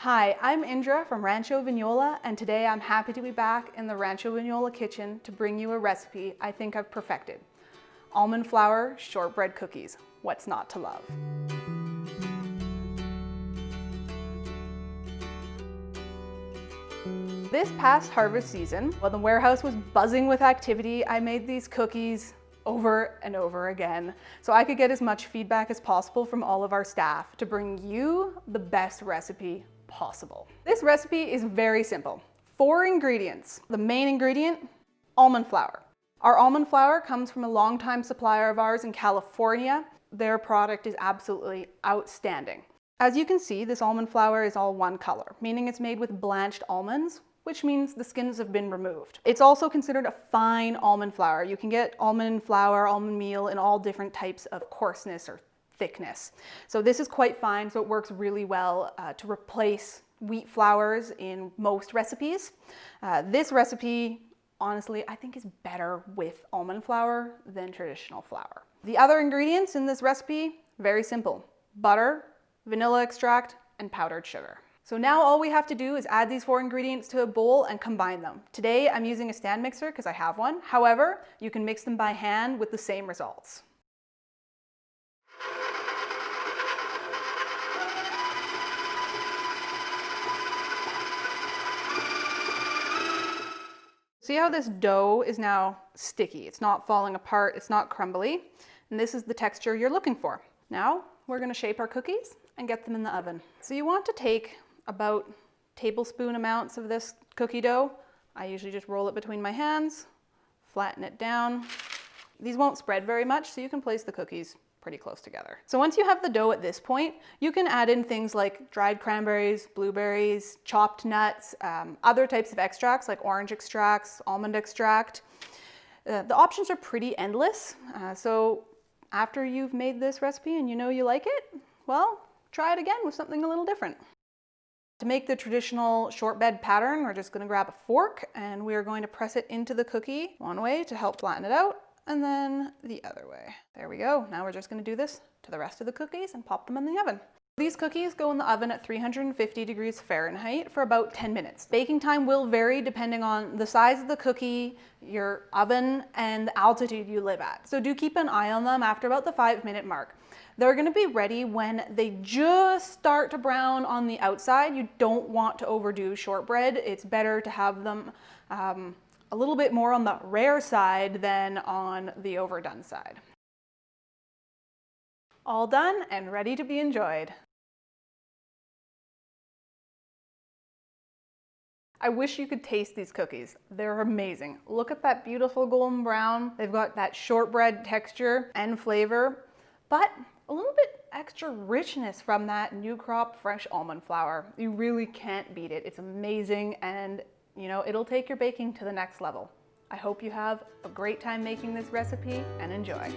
Hi, I'm Indra from Rancho Vignola, and today I'm happy to be back in the Rancho Vignola kitchen to bring you a recipe I think I've perfected. Almond flour shortbread cookies. What's not to love? This past harvest season, while the warehouse was buzzing with activity, I made these cookies over and over again so I could get as much feedback as possible from all of our staff to bring you the best recipe possible. This recipe is very simple. 4 ingredients. The main ingredient, almond flour. Our almond flour comes from a longtime supplier of ours in California. Their product is absolutely outstanding. As you can see, this almond flour is all one color, meaning it's made with blanched almonds, which means the skins have been removed. It's also considered a fine almond flour. You can get almond flour, almond meal in all different types of coarseness or thickness. So this is quite fine, so it works really well to replace wheat flours in most recipes. This recipe, honestly, I think is better with almond flour than traditional flour. The other ingredients in this recipe, very simple. Butter, vanilla extract, and powdered sugar. So now all we have to do is add these 4 ingredients to a bowl and combine them. Today I'm using a stand mixer because I have one. However, you can mix them by hand with the same results. See how this dough is now sticky? It's not falling apart, it's not crumbly, and this is the texture you're looking for. Now we're going to shape our cookies and get them in the oven. So you want to take about tablespoon amounts of this cookie dough. I usually just roll it between my hands, flatten it down. These won't spread very much, so you can place the cookies pretty close together. So once you have the dough at this point, you can add in things like dried cranberries, blueberries, chopped nuts, other types of extracts like orange extracts, almond extract. The options are pretty endless. So after you've made this recipe and you know you like it, well, try it again with something a little different. To make the traditional shortbread pattern, we're just going to grab a fork and we're going to press it into the cookie one way to help flatten it out, and then the other way. There we go. Now we're just going to do this to the rest of the cookies and pop them in the oven. These cookies go in the oven at 350 degrees Fahrenheit for about 10 minutes. Baking time will vary depending on the size of the cookie, your oven, and the altitude you live at. So do keep an eye on them after about the 5-minute mark. They're going to be ready when they just start to brown on the outside. You don't want to overdo shortbread. It's better to have them a little bit more on the rare side than on the overdone side. All done and ready to be enjoyed. I wish you could taste these cookies. They're amazing. Look at that beautiful golden brown. They've got that shortbread texture and flavor, but a little bit extra richness from that new crop fresh almond flour. You really can't beat it. It's amazing, and you know, it'll take your baking to the next level. I hope you have a great time making this recipe and enjoy.